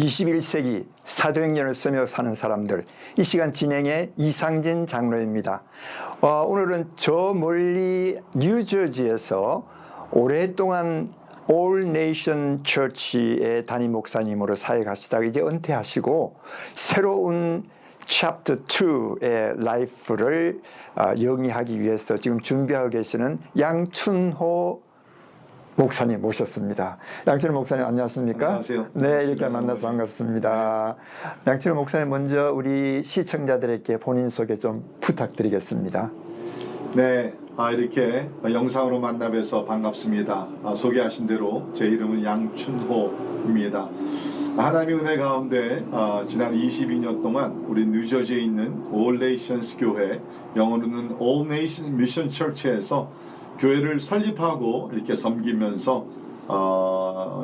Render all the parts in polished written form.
21세기 사도행전을 쓰며 사는 사람들, 이 시간 진행의 이상진 장로입니다. 오늘은 저 멀리 뉴저지에서 오랫동안 All Nation Church의 담임 목사님으로 사역하시다가 이제 은퇴하시고 새로운 Chapter 2의 라이프를 영위하기 위해서 지금 준비하고 계시는 양춘호 목사님 모셨습니다. 양춘호 목사님 안녕하십니까? 안녕하세요. 네, 이렇게 만나서 반갑습니다. 양춘호 목사님 먼저 우리 시청자들에게 본인 소개 좀 부탁드리겠습니다. 네, 이렇게 영상으로 만나 뵈서 반갑습니다. 소개하신 대로 제 이름은 양춘호입니다. 하나님의 은혜 가운데 지난 22년 동안 우리 뉴저지에 있는 All Nations 교회, 영어로는 All Nations Mission Church에서 교회를 설립하고 이렇게 섬기면서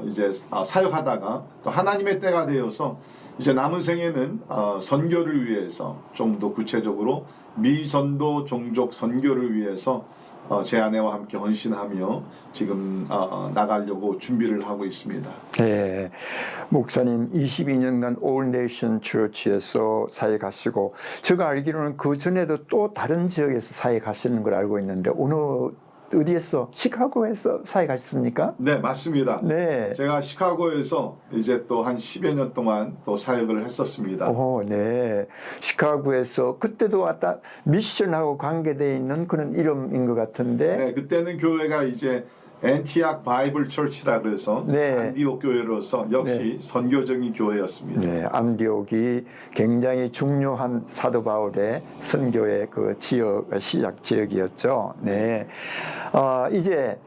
이제 사역하다가 또 하나님의 때가 되어서 이제 남은 생에는 선교를 위해서 좀 더 구체적으로 미전도 종족 선교를 위해서 제 아내와 함께 헌신하며 지금 나가려고 준비를 하고 있습니다. 네, 목사님 22년간 All Nation Church에서 사역하시고 제가 알기로는 그 전에도 또 다른 지역에서 사역하시는 걸 알고 있는데 어디에서 시카고에서 사역하셨습니까? 네, 맞습니다. 네. 제가 시카고에서 이제 또 한 10여 년 동안 또 사역을 했었습니다. 네. 시카고에서 그때도 왔다 미션하고 관계되어 있는 그런 이름인 것 같은데. 네, 그때는 교회가 이제 엔티악 바이블 처치라 그래서 안디옥 교회로서 역시 선교적인 교회였습니다. 네, 안디옥이 굉장히 중요한 사도 바울의 선교의 그 시작 지역이었죠. 네. 이제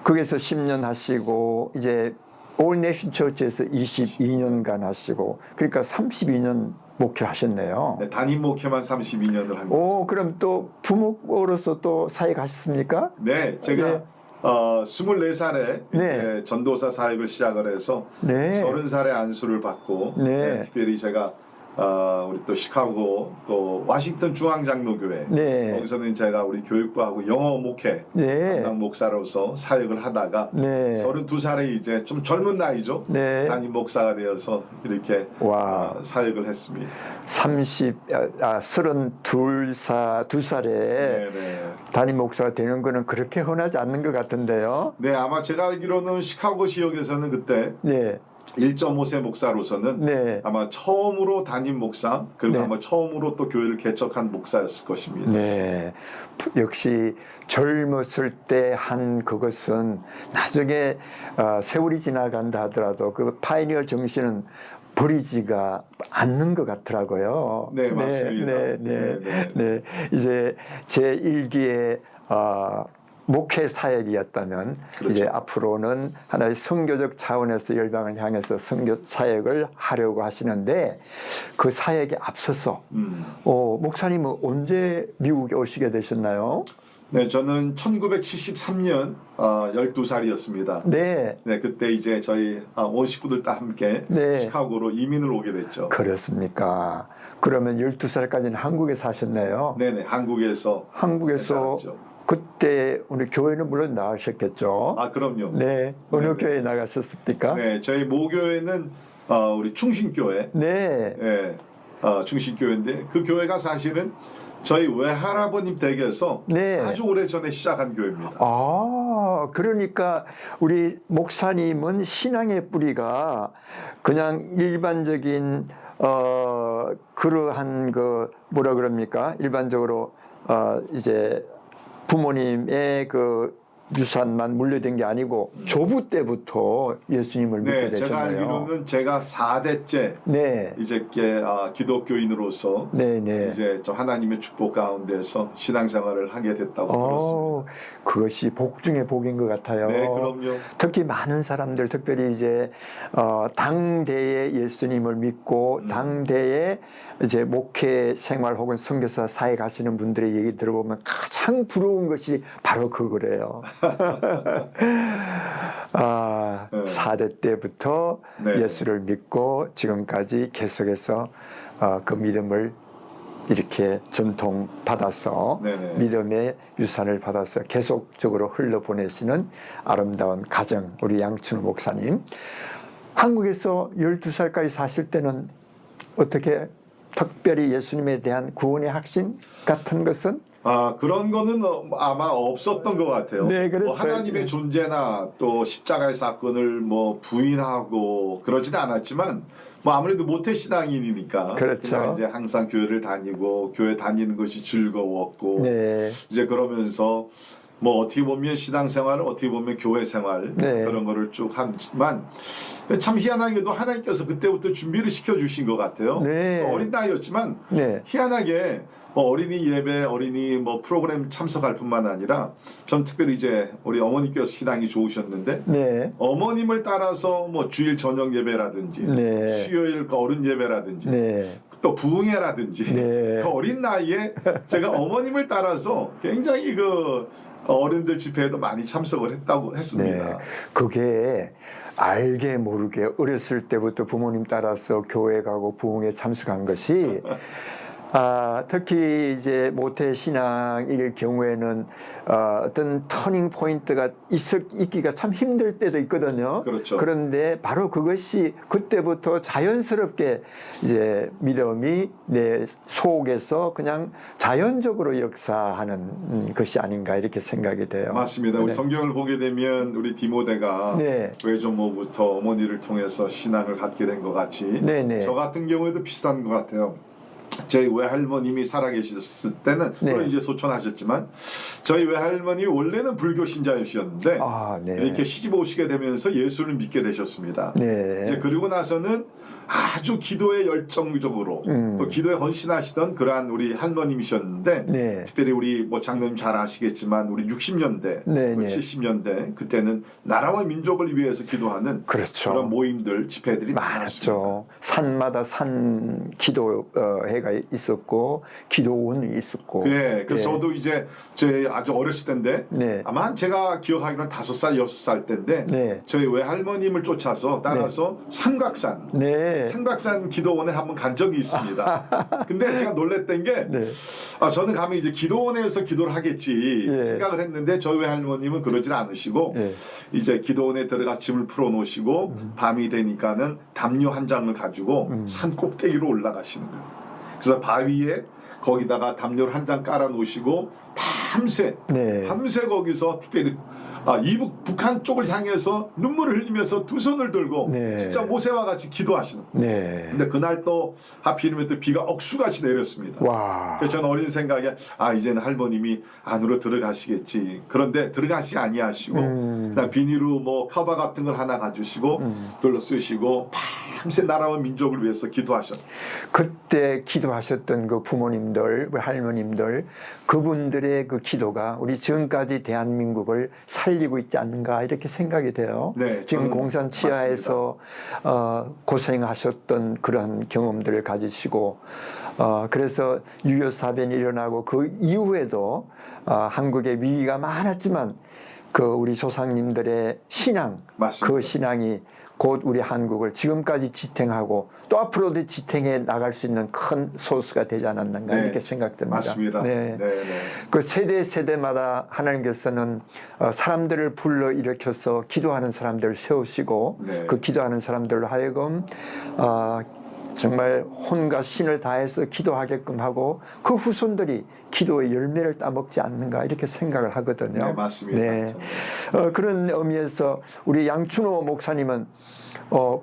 거기서 10년 하시고 이제 All Nation Church에서 22년간 하시고 그러니까 32년 목회하셨네요. 네, 담임 목회만 32년을 합니다. 그럼 또 부목으로서 또 사역하셨습니까? 네, 제가 24살에 전도사 사역을 시작을 해서 30살에 안수를 받고 특별히 제가 우리 또 시카고 또 워싱턴 중앙장로교회 거기서는 제가 우리 교육부하고 영어 목회 담당 목사로서 사역을 하다가 32살에 이제 좀 젊은 나이죠. 담임 목사가 되어서 이렇게 사역을 했습니다. 32살에 담임 목사가 되는 거는 그렇게 흔하지 않는 것 같은데요. 네, 아마 제가 알기로는 시카고 지역에서는 그때 1.5세 목사로서는 아마 처음으로 담임 목사 그리고 아마 처음으로 또 교회를 개척한 목사였을 것입니다. 네, 역시 젊었을 때 한 그것은 나중에 세월이 지나간다 하더라도 그 파이니어 정신은 버리지가 않는 것 같더라고요. 네, 맞습니다. 네. 이제 제 1기에 목회 사역이었다면 이제 앞으로는 하나의 선교적 차원에서 열방을 향해서 선교 사역을 하려고 하시는데 그 사역에 앞서서 목사님은 언제 미국에 오시게 되셨나요? 네, 저는 1973년 12살이었습니다. 네, 그때 이제 저희 온 식구들 다 함께 시카고로 이민을 오게 됐죠. 그렇습니까? 그러면 12살까지는 한국에 사셨네요. 네네, 한국에서 살았죠. 그때 우리 교회는 물론 나가셨겠죠. 그럼요. 네, 어느 교회에 나가셨습니까? 네, 저희 모교회는 우리 충신교회. 충신교회인데 그 교회가 사실은 저희 외할아버님 댁에서 아주 오래 전에 시작한 교회입니다. 그러니까 우리 목사님은 신앙의 뿌리가 그냥 일반적인 그러한 그 뭐라 그럽니까? 일반적으로 이제 부모님의 그 유산만 물려된 게 아니고 조부 때부터 예수님을 믿게 되셨나요? 제가 알기로는 제가 4대째 이제 기독교인으로서 이제 좀 하나님의 축복 가운데서 신앙생활을 하게 됐다고 들었습니다. 그것이 복 중에 복인 것 같아요. 네, 그럼요. 특히 많은 사람들, 특별히 이제 당대에 예수님을 믿고 당대에 이제 목회 생활 혹은 선교사 사역하시는 분들의 얘기 들어보면 가장 부러운 것이 바로 그거래요. 4대 때부터 예수를 믿고 지금까지 계속해서 그 믿음을 이렇게 전통받아서 믿음의 유산을 받아서 계속적으로 흘러보내시는 아름다운 가정 우리 양춘호 목사님. 한국에서 12살까지 사실 때는 어떻게 특별히 예수님에 대한 구원의 확신 같은 것은 그런 거는 아마 없었던 것 같아요. 네, 그렇죠. 뭐 하나님의 존재나 또 십자가의 사건을 뭐 부인하고 그러지는 않았지만 뭐 아무래도 모태 신앙인이니까 그렇죠. 그냥 이제 항상 교회를 다니고 교회 다니는 것이 즐거웠고 네. 이제 그러면서 뭐 어떻게 보면 신앙생활을 어떻게 보면 교회 생활 네. 그런 거를 쭉 하지만 참 희한하게도 하나님께서 그때부터 준비를 시켜주신 것 같아요. 네. 어린 나이였지만 네. 희한하게 어린이 예배, 어린이 뭐 프로그램 참석할 뿐만 아니라 전 특별히 이제 우리 어머니께서 신앙이 좋으셨는데 네. 어머님을 따라서 뭐 주일 저녁 예배라든지 네. 수요일 그 어른 예배라든지 네. 또 부흥회라든지 네. 그 어린 나이에 제가 어머님을 따라서 굉장히 그 어른들 집회에도 많이 참석을 했습니다. 네. 그게 알게 모르게 어렸을 때부터 부모님 따라서 교회 가고 부흥에 참석한 것이 특히 이제 모태 신앙일 경우에는 어떤 터닝 포인트가 있기가 참 힘들 때도 있거든요. 그렇죠. 그런데 바로 그것이 그때부터 자연스럽게 이제 믿음이 내 속에서 그냥 자연적으로 역사하는 것이 아닌가 이렇게 생각이 돼요. 맞습니다. 우리 네. 성경을 보게 되면 우리 디모데가 네. 외조모부터 어머니를 통해서 신앙을 갖게 된 것 같이 네네. 저 같은 경우에도 비슷한 것 같아요. 저희 외할머님이 살아계셨을 때는 물론 네. 이제 소천하셨지만 저희 외할머니 원래는 불교 신자이셨는데 네. 이렇게 시집 오시게 되면서 예수를 믿게 되셨습니다. 네. 이제 그리고 나서는 아주 기도에 열정적으로 또 기도에 헌신하시던 그러한 우리 할머님이셨는데 네. 특별히 우리 뭐 장로님 잘 아시겠지만 우리 60년대, 네, 네. 70년대 그때는 나라와 민족을 위해서 기도하는 그렇죠. 그런 모임들, 집회들이 많았습니다. 많았죠. 산마다 산 기도회가 있었고 기도원이 있었고. 예, 그래서 저도 이제 제 아주 어렸을 때인데 네. 아마 제가 기억하기로는 5살, 6살 때인데 네. 저희 외할머님을 쫓아서 따라서 삼각산 네. 삼각산 기도원에 한번 간 적이 있습니다. 근데 제가 놀랬던 게 네. 저는 가면 이제 기도원에서 기도를 하겠지 예. 생각을 했는데 저희 외할머님은 그러질 않으시고 예. 이제 기도원에 들어가 짐을 풀어놓으시고 밤이 되니까는 담요 한 장을 가지고 산 꼭대기로 올라가시는 거예요. 그래서 바위에 거기다가 담요를 한 장 깔아 놓으시고 밤새 네. 거기서 특별히 이북 북한 쪽을 향해서 눈물을 흘리면서 두 손을 들고 네. 진짜 모세와 같이 기도하시는 거예요. 네. 근데 그날 또 하필이면 또 비가 억수같이 내렸습니다. 와. 그래서 저는 어린 생각에 이제는 할머님이 안으로 들어가시겠지. 그런데 들어가시지 아니하시고 그냥 비닐로 뭐 커버 같은 걸 하나 가주시고 그걸로 쓰시고 밤새 나라와 민족을 위해서 기도하셨어요. 그때 기도하셨던 그 부모님들, 할머님들, 그분들의 그 기도가 우리 지금까지 대한민국을 살리고 있지 않는가 이렇게 생각이 돼요. 네, 지금 저는 공산 치하에서 고생하셨던 그러한 경험들을 가지시고 그래서 6.25 사변이 일어나고 그 이후에도 한국에 위기가 많았지만 그 우리 조상님들의 신앙, 맞습니다. 그 신앙이 곧 우리 한국을 지금까지 지탱하고 또 앞으로도 지탱해 나갈 수 있는 큰 소스가 되지 않았는가 네, 이렇게 생각됩니다. 맞습니다. 네. 네. 그 세대마다 하나님께서는 사람들을 불러 일으켜서 기도하는 사람들을 세우시고 네. 그 기도하는 사람들로 하여금 정말 혼과 신을 다해서 기도하게끔 하고 그 후손들이 기도의 열매를 따먹지 않는가 이렇게 생각을 하거든요. 네, 맞습니다. 네. 그런 의미에서 우리 양춘호 목사님은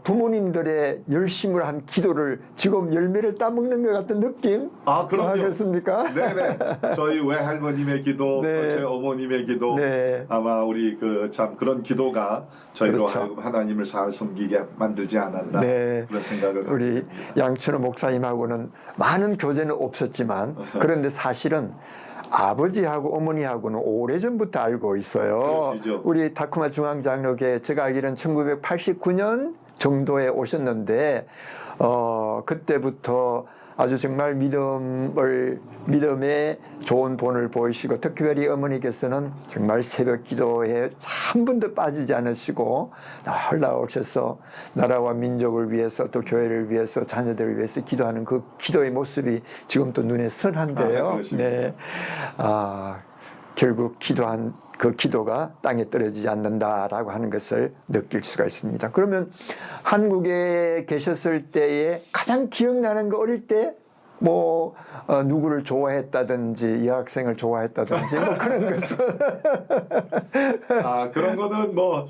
부모님들의 열심을 한 기도를 지금 열매를 따먹는 것 같은 느낌? 그럼요. 하겠습니까? 네네. 저희 외할머님의 기도, 네. 또 제 어머님의 기도, 네. 아마 우리 참 그런 기도가 저희로 그렇죠. 하여금 하나님을 잘 섬기게 만들지 않았나 네. 그런 생각을 갖게 우리 됩니다. 양춘호 목사님하고는 많은 교제는 없었지만 그런데 사실은 아버지하고 어머니하고는 오래전부터 알고 있어요. 그러시죠. 우리 타쿠마 중앙장로교회 제가 알기로는 1989년 정도에 오셨는데 그때부터 아주 정말 믿음의 좋은 본을 보이시고 특별히 어머니께서는 정말 새벽 기도에 한 번도 빠지지 않으시고 늘 나오셔서 나라와 민족을 위해서 또 교회를 위해서 자녀들을 위해서 기도하는 그 기도의 모습이 지금 또 눈에 선한데요. 그렇습니다. 네. 결국 기도한 그 기도가 땅에 떨어지지 않는다라고 하는 것을 느낄 수가 있습니다. 그러면 한국에 계셨을 때에 가장 기억나는 거 어릴 때 뭐 누구를 좋아했다든지 여학생을 좋아했다든지 뭐 그런 것은 그런 거는 뭐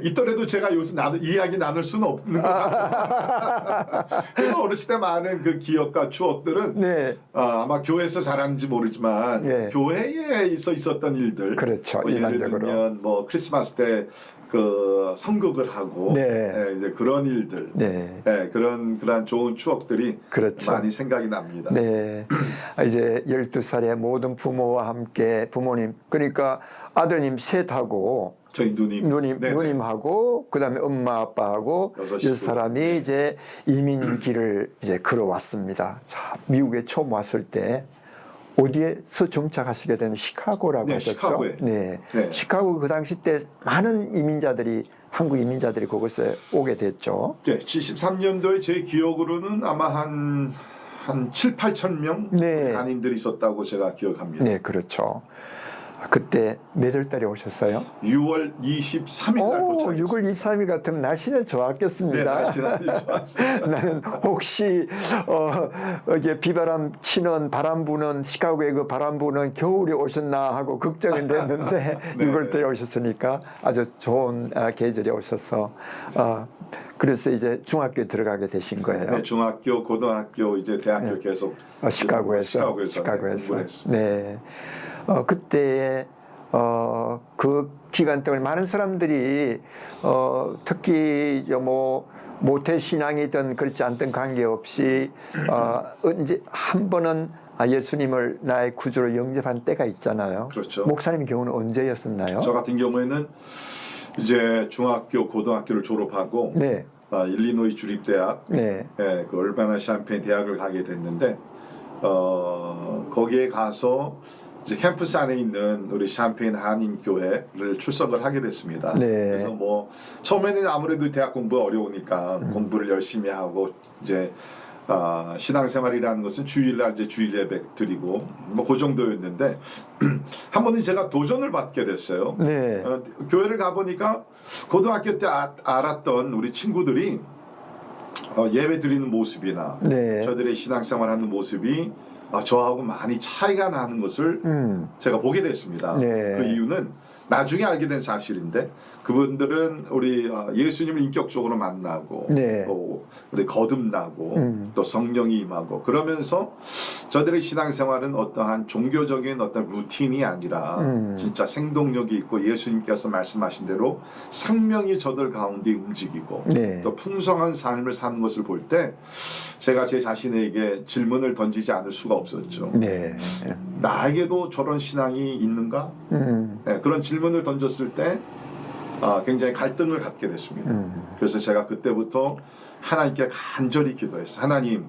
있더라도 제가 요새 이야기 나눌 수는 없는 것 같아요. 제가 어렸을 때 많은 그 기억과 추억들은 네. 아마 교회에서 자랐는지 모르지만 네. 교회에 있었던 일들. 그렇죠. 뭐 예를 일반적으로. 들면 뭐 크리스마스 때 그 선곡을 하고 네. 이제 그런 일들. 네. 그런 좋은 추억들이 그렇죠. 많이 생각이 납니다. 네. 이제 12살에 모든 부모와 함께 부모님 그러니까 아드님 셋하고 저희 누님. 네네. 누님하고 그다음에 엄마 아빠하고 여섯 여섯 식구. 사람이 이제 이민길을 이제 걸어왔습니다. 자, 미국에 처음 왔을 때 어디에서 정착하시게 되는 시카고라고 네, 하셨죠? 시카고에. 네. 네. 시카고 그 당시 때 많은 이민자들이 한국 이민자들이 그곳에 오게 됐죠. 네, 73년도에 제 기억으로는 아마 한 7, 8천 명 네. 한인들이 있었다고 제가 기억합니다. 네, 그렇죠. 그때 몇 월 달에 오셨어요? 6월 23일 날 도착했어요. 6월 23일 같으면 날씨는 네, 좋았겠습니다. 날씨는 아주 좋았습니다. 나는 혹시 이게 비바람 치는 바람 부는 시카고의 그 바람 부는 겨울에 오셨나 하고 걱정이 됐는데 네, 6월 달에 오셨으니까 아주 좋은 계절에 오셔서 그래서 이제 중학교에 들어가게 되신 거예요. 네, 중학교, 고등학교, 이제 대학교 계속 시카고에서 공부를 했습니다. 네. 그때에 그 기간 동안 많은 사람들이 특히 뭐 모태 신앙이든 그렇지 않든 관계없이 이제 한 번은 예수님을 나의 구주로 영접한 때가 있잖아요. 그렇죠. 목사님 경우는 언제였었나요? 저 같은 경우에는 이제 중학교, 고등학교를 졸업하고 네. 일리노이 주립대학, 네. 그 얼바나 샴페인 대학을 가게 됐는데 거기에 가서 이제 캠퍼스 안에 있는 우리 샴페인 한인교회를 출석을 하게 됐습니다. 네. 그래서 뭐 처음에는 아무래도 대학 공부가 어려우니까 공부를 열심히 하고 이제 신앙생활이라는 것은 주일날 이제 주일 예배 드리고 뭐 그 정도였는데 한 번은 제가 도전을 받게 됐어요. 네. 교회를 가 보니까 고등학교 때 알았던 우리 친구들이 예배 드리는 모습이나 네. 저들의 신앙생활하는 모습이 저하고 많이 차이가 나는 것을 제가 보게 됐습니다. 네. 그 이유는 나중에 알게 된 사실인데 그분들은 우리 예수님을 인격적으로 만나고 네. 또 우리 거듭나고 또 성령이 임하고 그러면서 저들의 신앙생활은 어떠한 종교적인 어떤 루틴이 아니라 진짜 생동력이 있고 예수님께서 말씀하신 대로 생명이 저들 가운데 움직이고 네. 또 풍성한 삶을 사는 것을 볼 때 제가 제 자신에게 질문을 던지지 않을 수가 없었죠. 네. 나에게도 저런 신앙이 있는가? 네, 그런 질문을 던졌을 때 굉장히 갈등을 갖게 됐습니다. 그래서 제가 그때부터 하나님께 간절히 기도했어요. 하나님,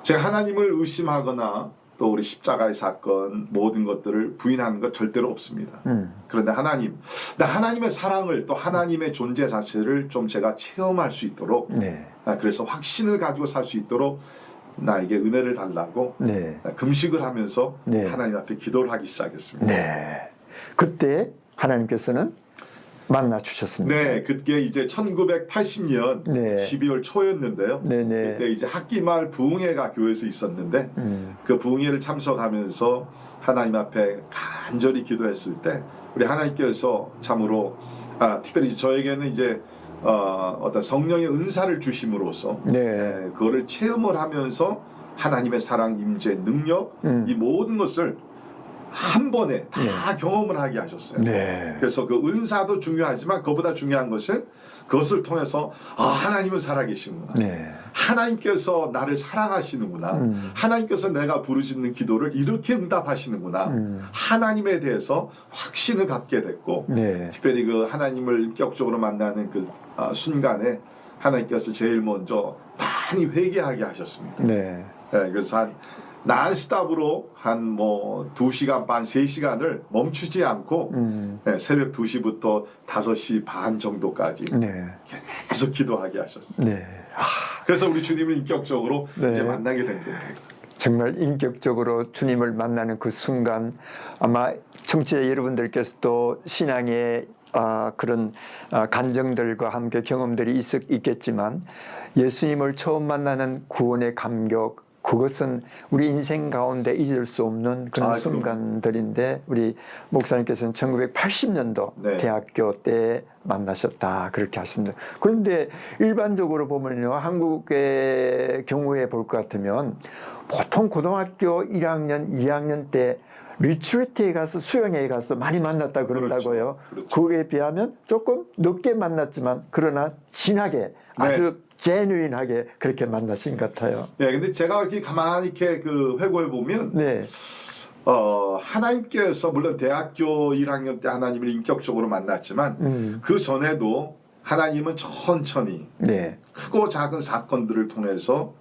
제가 하나님을 의심하거나 또 우리 십자가의 사건 모든 것들을 부인하는 것 절대로 없습니다. 그런데 하나님, 나 하나님의 사랑을 또 하나님의 존재 자체를 좀 제가 체험할 수 있도록 네. 그래서 확신을 가지고 살 수 있도록 나에게 은혜를 달라고 네. 금식을 하면서 네. 하나님 앞에 기도를 하기 시작했습니다. 네. 그때 하나님께서는 만나 주셨습니다. 네, 그게 이제 1980년 네. 12월 초였는데요. 네네. 그때 이제 학기말 부흥회가 교회에서 있었는데 그 부흥회를 참석하면서 하나님 앞에 간절히 기도했을 때 우리 하나님께서 참으로 특별히 저에게는 이제 어떤 성령의 은사를 주심으로써 네. 그거를 체험을 하면서 하나님의 사랑, 임재, 능력 이 모든 것을 한 번에 다 경험을 하게 하셨어요. 네. 그래서 그 은사도 중요하지만 그보다 중요한 것은 그것을 통해서 하나님은 살아계시는구나. 네. 하나님께서 나를 사랑하시는구나. 하나님께서 내가 부르짖는 기도를 이렇게 응답하시는구나. 하나님에 대해서 확신을 갖게 됐고 네. 특별히 그 하나님을 인격적으로 만나는 그 순간에 하나님께서 제일 먼저 많이 회개하게 하셨습니다. 네. 네, 그래서 한 난스탑으로 한 뭐 2시간 반, 3시간을 멈추지 않고 새벽 2시부터 5시 반 정도까지 네. 계속 기도하게 하셨어요. 네. 그래서 우리 주님을 인격적으로 네. 이제 만나게 된 거예요. 정말 인격적으로 주님을 만나는 그 순간 아마 청취자 여러분들께서도 신앙의 그런 간정들과 함께 경험들이 있겠지만 예수님을 처음 만나는 구원의 감격, 그것은 우리 인생 가운데 잊을 수 없는 그런 순간들인데 우리 목사님께서는 1980년도 네. 대학교 때 만나셨다 그렇게 하신다. 그런데 일반적으로 보면요, 한국의 경우에 볼 것 같으면 보통 고등학교 1학년, 2학년 때 리트리트에 가서 수영회에 가서 많이 만났다 그런다고요. 그렇죠. 그거에 비하면 조금 늦게 만났지만 그러나 진하게 아주 제뉴인하게 그렇게 만나신 것 같아요. 네, 근데 제가 이렇게 가만히 이렇게 그 회고해 보면 네. 하나님께서 물론 대학교 1학년 때 하나님을 인격적으로 만났지만 그 전에도 하나님은 천천히 네. 크고 작은 사건들을 통해서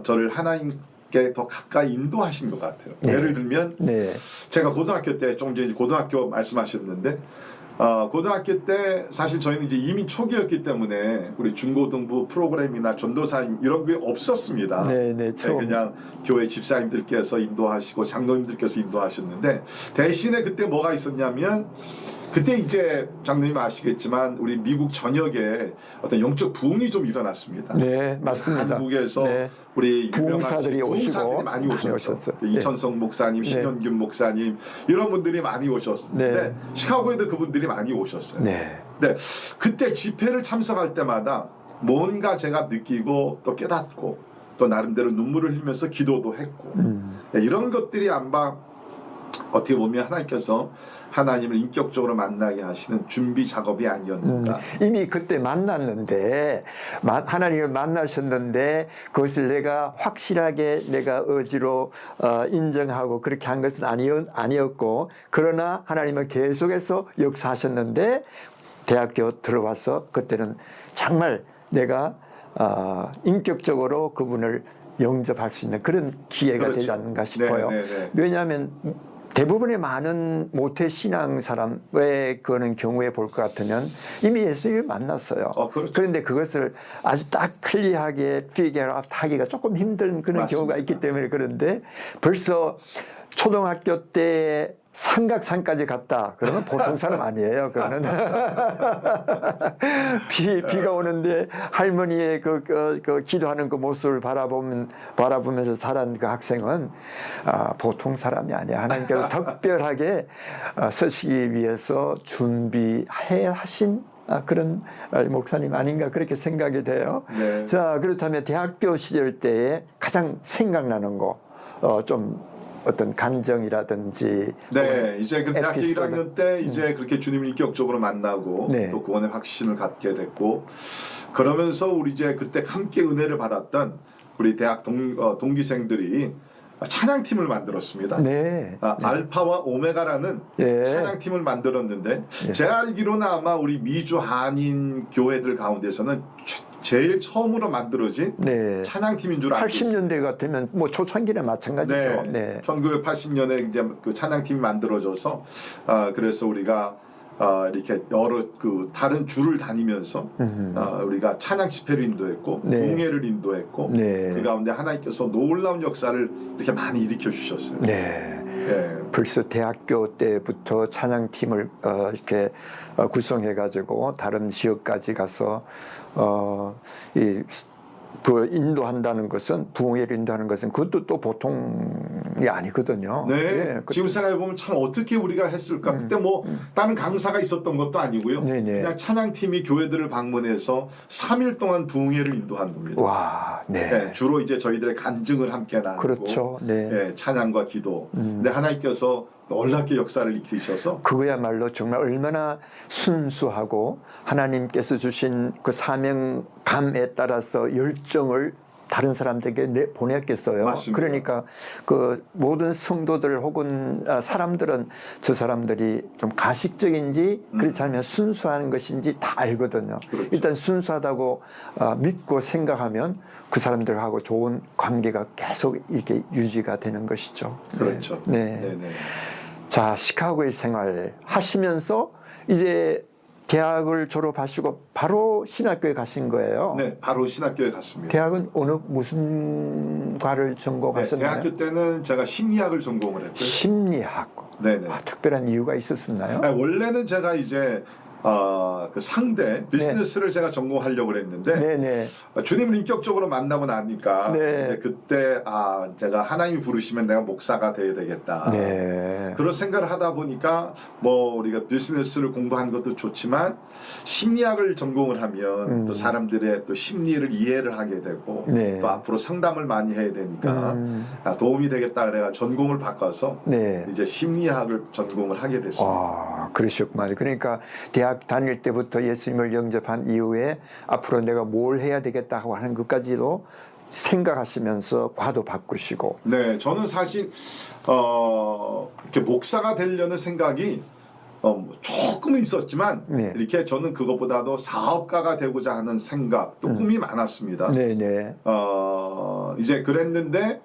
저를 하나님께 더 가까이 인도하신 것 같아요. 네. 예를 들면 네. 제가 고등학교 때 좀 이제 고등학교 말씀하셨는데 고등학교 때 사실 저희는 이제 이민 초기였기 때문에 우리 중고등부 프로그램이나 전도사님 이런 게 없었습니다. 네, 처음. 그냥 교회 집사님들께서 인도하시고 장로님들께서 인도하셨는데 대신에 그때 뭐가 있었냐면 그때 이제 장로님 아시겠지만 우리 미국 전역에 어떤 영적 부흥이 좀 일어났습니다. 네, 맞습니다. 한국에서 네. 우리 부흥사들이 부흥사들이 많이 오셨어요. 이천성 목사님, 신현균 목사님 이런 분들이 많이 오셨는데 네. 시카고에도 그분들이 많이 오셨어요. 네. 네, 그때 집회를 참석할 때마다 뭔가 제가 느끼고 또 깨닫고 또 나름대로 눈물을 흘리면서 기도도 했고 네, 이런 것들이 아마 어떻게 보면 하나님께서 하나님을 인격적으로 만나게 하시는 준비 작업이 아니었는가. 이미 그때 만났는데 하나님을 만나셨는데 그것을 내가 확실하게 내가 의지로 인정하고 그렇게 한 것은 아니었고 그러나 하나님은 계속해서 역사하셨는데 대학교 들어와서 그때는 정말 내가 인격적으로 그분을 영접할 수 있는 그런 기회가 되지 않는가 싶어요. 왜냐하면 대부분의 많은 모태 신앙 사람의 그는 경우에 볼 것 같으면 이미 예수님을 만났어요. 그렇죠. 그런데 그것을 아주 딱 클리어하게 피겨 하기가 조금 힘든 그런 맞습니다. 경우가 있기 때문에 그런데 벌써 초등학교 때 삼각산까지 갔다. 그러면 보통 사람 아니에요. 그거는 비가 오는데 할머니의 그 기도하는 그 모습을 바라보면서 자란 그 학생은 보통 사람이 아니야. 하나님께서 특별하게 서시기 위해서 준비해 하신 그런 목사님 아닌가 그렇게 생각이 돼요. 네. 자, 그렇다면 대학교 시절 때에 가장 생각나는 거 좀 어떤 감정이라든지 네, 이제 그 대학교 에피소드. 1학년 때 이제 그렇게 주님을 인격적으로 만나고 네. 또 구원의 확신을 갖게 됐고 그러면서 우리 이제 그때 함께 은혜를 받았던 우리 대학 동기생들이 찬양팀을 만들었습니다. 네. 알파와 오메가라는 예. 찬양팀을 만들었는데 제가 알기로는 아마 우리 미주 한인 교회들 가운데서는 제일 처음으로 만들어진 네. 찬양팀인 줄 알고 있습니다. 80년대 같으면 뭐 초창기나 마찬가지죠. 네. 네. 1980년에 이제 그 찬양팀이 만들어져서 그래서 우리가 이렇게 여러 그 다른 주를 다니면서 우리가 찬양 집회를 인도했고 네. 부흥회를 인도했고 네. 그 가운데 하나님께서 놀라운 역사를 이렇게 많이 일으켜 주셨어요. 네. 예. 벌써 대학교 때부터 찬양팀을 이렇게 구성해가지고 다른 지역까지 가서 그 인도한다는 것은 부흥회를 인도하는 것은 그것도 또 보통이 아니거든요. 네. 예, 지금 생각해 보면 참 어떻게 우리가 했을까? 그때 뭐 다른 강사가 있었던 것도 아니고요. 그냥 찬양팀이 교회들을 방문해서 3일 동안 부흥회를 인도한 겁니다. 와, 네. 네, 주로 이제 저희들의 간증을 함께 나누고, 그렇죠. 네. 네, 찬양과 기도. 근데 하나님께서 놀랍게 역사를 일으키셔서 그거야말로 정말 얼마나 순수하고 하나님께서 주신 그 사명감에 따라서 열정을 다른 사람들에게 보냈겠어요. 맞습니다. 그러니까 그 모든 성도들 혹은 사람들은 저 사람들이 좀 가식적인지 그렇지 않으면 순수한 것인지 다 알거든요. 그렇죠. 일단 순수하다고 믿고 생각하면 그 사람들하고 좋은 관계가 계속 이렇게 유지가 되는 것이죠. 그렇죠. 네. 네. 자, 시카고의 생활 하시면서 이제 대학을 졸업하시고 바로 신학교에 가신 거예요. 네, 바로 신학교에 갔습니다. 대학은 무슨 과를 네, 전공하셨나요? 대학교 때는 제가 심리학을 전공을 했고요. 심리학. 네네. 특별한 이유가 있었었나요? 네, 원래는 제가 이제 그 상대 비즈니스를 제가 전공하려고 했는데 네네. 주님을 인격적으로 만나고 나니까 네. 이제 그때 제가 하나님이 부르시면 내가 목사가 돼야 되겠다. 네. 그런 생각을 하다 보니까 뭐 우리가 비즈니스를 공부하는 것도 좋지만 심리학을 전공을 하면 또 사람들의 또 심리를 이해를 하게 되고 네. 또 앞으로 상담을 많이 해야 되니까 도움이 되겠다 그래가 전공을 바꿔서 네. 이제 심리학을 전공을 하게 됐습니다. 그러셨구만. 그러니까 대학 다닐 때부터 예수님을 영접한 이후에 앞으로 내가 뭘 해야 되겠다고 하는 것까지도 생각하시면서 과도 바꾸시고. 네, 저는 사실 이렇게 목사가 되려는 생각이 조금은 있었지만 네. 이렇게 저는 그것보다도 사업가가 되고자 하는 생각 또 꿈이 많았습니다. 네네. 이제 그랬는데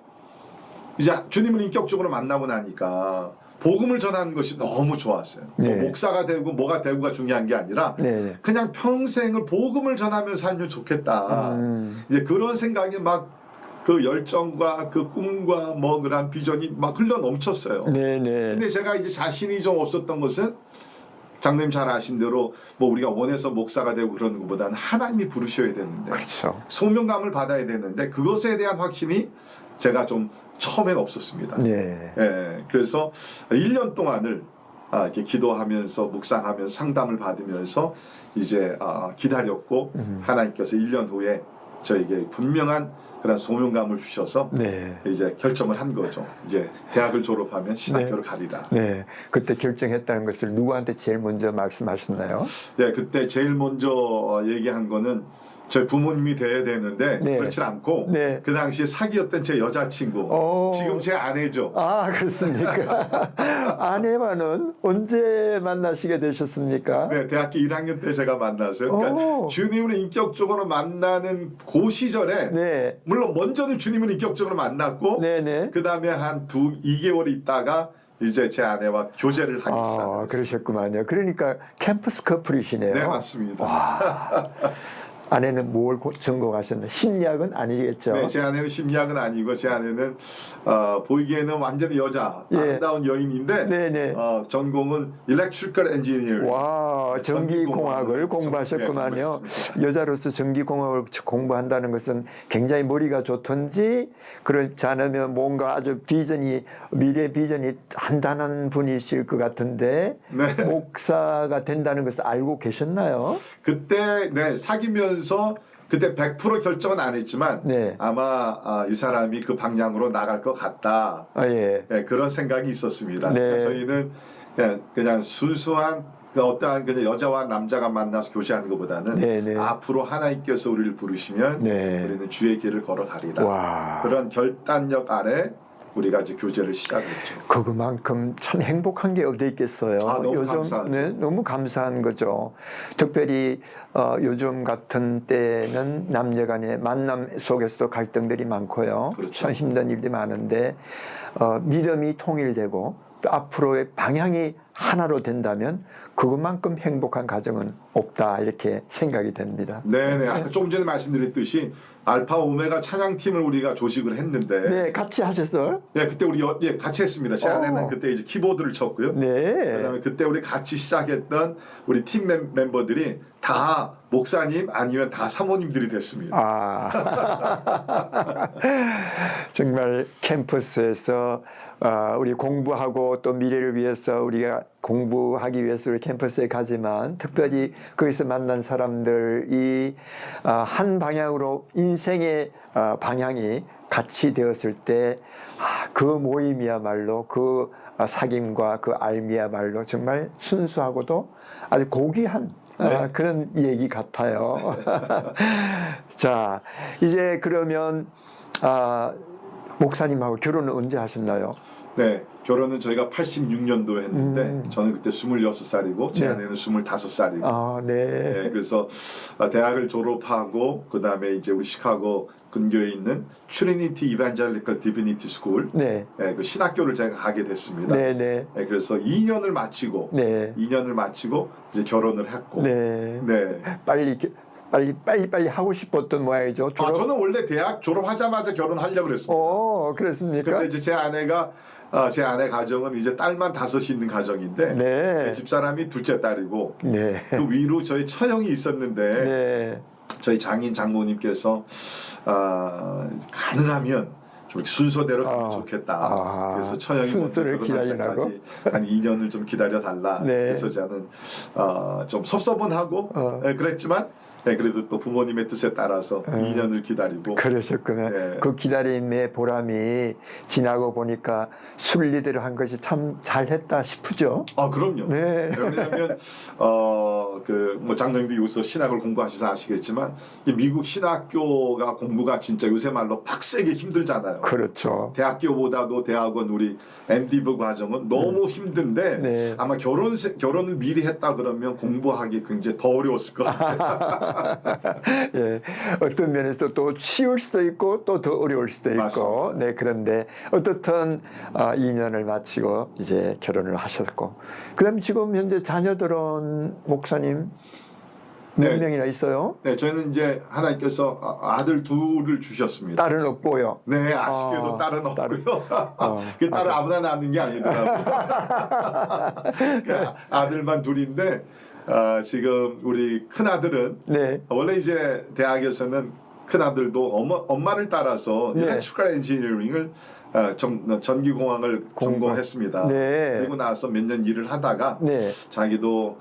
이제 주님을 인격적으로 만나고 나니까 복음을 전하는 것이 너무 좋았어요. 네. 뭐 목사가 되고 뭐가 되고가 중요한 게 아니라 네네. 그냥 평생을 복음을 전하며 살면 좋겠다. 이제 그런 생각이 막 그 열정과 그 꿈과 뭐 그런 비전이 막 흘러 넘쳤어요. 네네. 근데 제가 이제 자신이 좀 없었던 것은 장로님 잘 아신 대로 뭐 우리가 원해서 목사가 되고 그러는 것보다는 하나님이 부르셔야 되는데 그렇죠. 소명감을 받아야 되는데 그것에 대한 확신이 제가 좀 처음엔 없었습니다. 네. 예, 그래서 1년 동안을 이렇게 기도하면서 묵상하면서 상담을 받으면서 이제 기다렸고 하나님께서 1년 후에 저에게 분명한 그런 소명감을 주셔서 네. 이제 결정을 한 거죠. 이제 대학을 졸업하면 신학교를 가리라. 네. 그때 결정했다는 것을 누구한테 제일 먼저 말씀하셨나요? 네, 그때 제일 먼저 얘기한 거는 저희 부모님이 돼야 되는데 네. 그렇지 않고 네. 그 당시에 사귀었던 제 여자친구 지금 제 아내죠. 그렇습니까? 아내와는 언제 만나시게 되셨습니까? 네, 대학교 1학년 때 제가 만났어요. 그러니까 주님을 인격적으로 만나는 그 시절에 네. 물론 먼저는 주님을 인격적으로 만났고 네네. 그 다음에 한 2개월 있다가 이제 제 아내와 교제를 하기 시작했어요. 그러셨구만요. 그러니까 캠퍼스 커플이시네요. 네, 맞습니다. 와. 아내는 뭘 전공하셨나요? 심리학은 아니겠죠? 네, 제 아내는 심리학은 아니고 제 아내는 보이기에는 완전히 여자, 아름다운 여인인데 네네. 전공은 Electrical Engineering. 와, 전기공학을 공부하셨구만요. 여자로서 전기공학을 공부한다는 것은 굉장히 머리가 좋던지 그렇지 않으면 뭔가 아주 미래 비전이 단단한 분이실 것 같은데 네. 목사가 된다는 것을 알고 계셨나요? 그때 사귀면서 그때 100% 결정은 안 했지만 네. 아마 이 사람이 그 방향으로 나갈 것 같다. 예. 네, 그런 생각이 있었습니다. 네. 저희는 그냥 순수한 어떠한 그냥 여자와 남자가 만나서 교제하는 것보다는 네네. 앞으로 하나님께서 우리를 부르시면 네. 우리는 주의 길을 걸어가리라. 와. 그런 결단력 아래 우리가 이제 교제를 시작했죠. 그만큼 참 행복한 게 어디 있겠어요. 너무 감사하죠. 네, 너무 감사한 거죠. 특별히 요즘 같은 때는 남녀간의 만남 속에서도 갈등들이 많고요. 그렇죠. 참 힘든 일이 많은데 믿음이 통일되고 또 앞으로의 방향이 하나로 된다면 그것만큼 행복한 가정은 없다 이렇게 생각이 됩니다. 네네. 아까 조금 전에 말씀드렸듯이 알파 오메가 찬양팀을 우리가 조직을 했는데 네, 같이 하셨어요? 네, 그때 우리 같이 했습니다. 제 아내는 그때 이제 키보드를 쳤고요. 네. 그다음에 그때 우리 같이 시작했던 우리 팀 멤버들이 다 목사님 아니면 다 사모님들이 됐습니다. 정말 캠퍼스에서 우리 공부하고 또 미래를 위해서 우리가 공부하기 위해서 우리 캠퍼스에 가지만 특별히 거기서 만난 사람들이 한 방향으로 인생의 방향이 같이 되었을 때 그 모임이야말로 그 사귐과 그 알미야말로 정말 순수하고도 아주 고귀한 그런 얘기 같아요. 자, 이제 그러면 목사님하고 결혼은 언제 하셨나요? 네, 결혼은 저희가 86년도에 했는데 저는 그때 26살이고 제 네. 아내는 25살이고 아, 네. 네, 그래서 대학을 졸업하고 그 다음에 이제 우리 시카고 근교에 있는 트리니티 이반젤리컬 디비니티 스쿨 네. 그 신학교를 제가 가게 됐습니다. 네, 네. 네, 그래서 2년을 마치고 네. 2년을 마치고 이제 결혼을 했고 네. 네. 빨리 하고 싶었던 모양이죠. 저는 원래 대학 졸업하자마자 결혼하려고 그랬습니다. 그렇습니까? 근데 이제 제 아내 가정은 이제 딸만 5이 있는 가정인데 네. 제 집사람이 둘째 딸이고 네. 그 위로 저희 처형이 있었는데 네. 저희 장모님께서 가능하면 좀 순서대로 가면 좋겠다. 그래서 처형이 순서를 먼저 결혼할 기다리라고? 때까지 한 2년을 좀 기다려 달라. 네. 그래서 저는 좀 섭섭은 하고 그랬지만 그래도 또 부모님의 뜻에 따라서 2년을 기다리고 그러셨구나. 네. 그 기다림의 보람이 지나고 보니까 순리대로 한 것이 참 잘했다 싶으죠. 그럼요. 네. 왜냐하면 뭐 장로님도 여기서 신학을 공부하셔서 아시겠지만 이 미국 신학교가 공부가 진짜 요새 말로 빡세게 힘들잖아요. 그렇죠. 대학교보다도 대학원 우리 MDiv 과정은 너무 힘든데 네. 아마 결혼을 미리 했다 그러면 공부하기 굉장히 더 어려웠을 것 같아요. 예, 어떤 면에서 또 쉬울 수도 있고 또 더 어려울 수도 있고, 맞습니다. 네, 그런데 어떻든 2년을 마치고 이제 결혼을 하셨고, 그다음 지금 현재 자녀들은 목사님 몇 네. 명이나 있어요? 네, 저희는 이제 하나님께서 아들 둘을 주셨습니다. 딸은 없고요. 네, 아쉽게도 딸은 없고요. 그 딸을 아무나 낳는 게 아니더라고요. 아들만 둘인데 지금 우리 큰 아들은 네. 원래 이제 대학에서는 큰 아들도 엄마를 따라서 네. 일렉트리컬 엔지니어링을 전기공학을 전공했습니다. 네. 그리고 나서 몇 년 일을 하다가 네. 자기도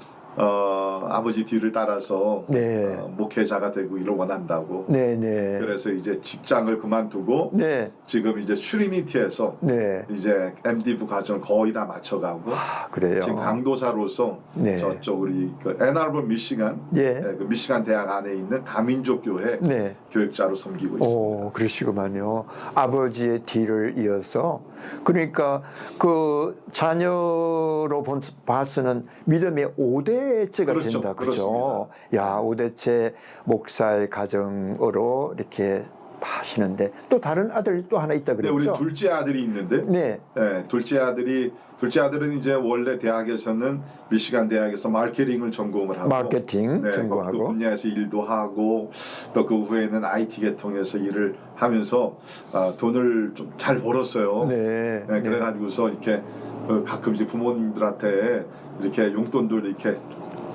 아버지 뒤를 따라서 네. 목회자가 되고 일을 원한다고. 네, 네. 그래서 이제 직장을 그만두고 네. 지금 이제 트리니티에서 네. 이제 MDiv 과정을 거의 다 마쳐가고 그래요. 지금 강도사로서 네. 저쪽 우리 앤아버 미시간 예. 그 미시간 대학 안에 있는 다민족 교회 네. 교육자로 섬기고 있습니다. 그러시구만요. 아버지의 뒤를 이어서 그러니까 그 자녀로 봐서는 믿음의 5대째가 그렇죠. 된다, 그죠? 야, 5대째 목사의 가정으로 이렇게 하시는데 또 다른 아들 또 하나 있다 네, 그랬죠? 우리 둘째 아들이 있는데, 네, 둘째 아들은 이제 원래 대학에서는 미시간 대학에서 마케팅을 전공을 하고, 마케팅 그 전공하고, 분야에서 일도 하고, 또 그 후에는 IT 계통에서 일을 하면서 돈을 좀 잘 벌었어요. 네, 그래가지고서 이렇게 가끔 이제 부모님들한테 이렇게 용돈도 이렇게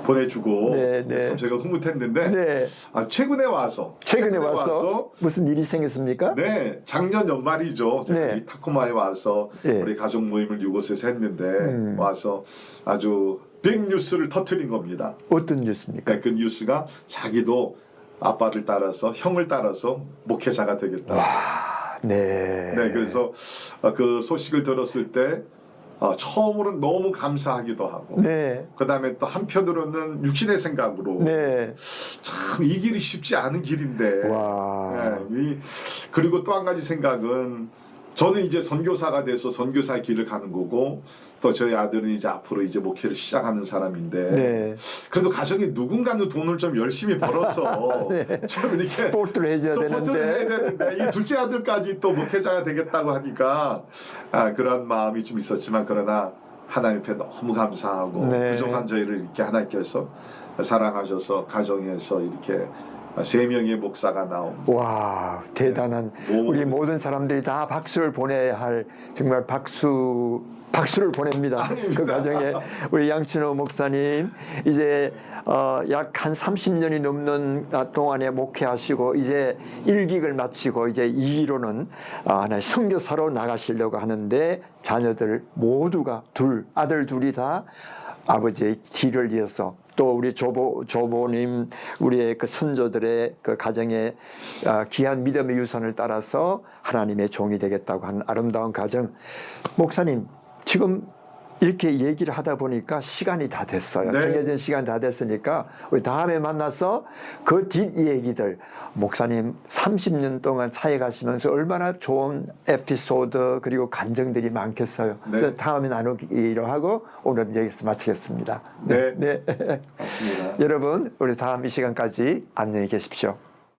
보내주고 참 제가 흐뭇했는데 네. 최근에 와서 무슨 일이 생겼습니까? 네, 작년 연말이죠. 제가 이 타코마에 와서 우리 가족 모임을 이곳에서 했는데 와서 아주 빅 뉴스를 터뜨린 겁니다. 어떤 뉴스입니까? 그 뉴스가 자기도 아빠를 따라서 형을 따라서 목회자가 되겠다. 와, 네. 그래서 그 소식을 들었을 때 처음으로는 너무 감사하기도 하고, 그 다음에 또 한편으로는 육신의 생각으로 참 이 길이 쉽지 않은 길인데, 그리고 또 한 가지 생각은 저는 이제 선교사가 돼서 선교사의 길을 가는 거고, 또 저희 아들은 이제 앞으로 이제 목회를 시작하는 사람인데, 그래도 가정에 누군가는 돈을 좀 열심히 벌어서 좀 이렇게 스포트를 해줘야 되는데 이 둘째 아들까지 또 목회자가 되겠다고 하니까 그런 마음이 좀 있었지만, 그러나 하나님 앞에 너무 감사하고 부족한 저희를 이렇게 하나님께서 사랑하셔서 가정에서 이렇게 3명의 목사가 나온. 와, 대단한. 우리 모든 사람들이 다 박수를 보내야 할, 정말 박수를 보냅니다. 아닙니다. 그 가정에 우리 양춘호 목사님 이제 약 한 30년이 넘는 동안에 목회하시고 이제 1기를 마치고 이제 2기로는 하나의 선교사로 나가시려고 하는데, 자녀들 모두가 아들 둘이 다 아버지의 뒤를 이어서, 또 우리 조보님, 우리의 그 선조들의 그 가정의 귀한 믿음의 유산을 따라서 하나님의 종이 되겠다고 하는 아름다운 가정. 목사님, 지금 이렇게 얘기를 하다 보니까 시간이 다 됐어요. 네. 정해진 시간 다 됐으니까 우리 다음에 만나서 그 뒷 얘기들, 목사님 30년 동안 사역하시면서 얼마나 좋은 에피소드 그리고 감정들이 많겠어요. 네. 그래서 다음에 나누기로 하고 오늘 여기서 마치겠습니다. 네. 네. 맞습니다. 여러분 우리 다음 이 시간까지 안녕히 계십시오.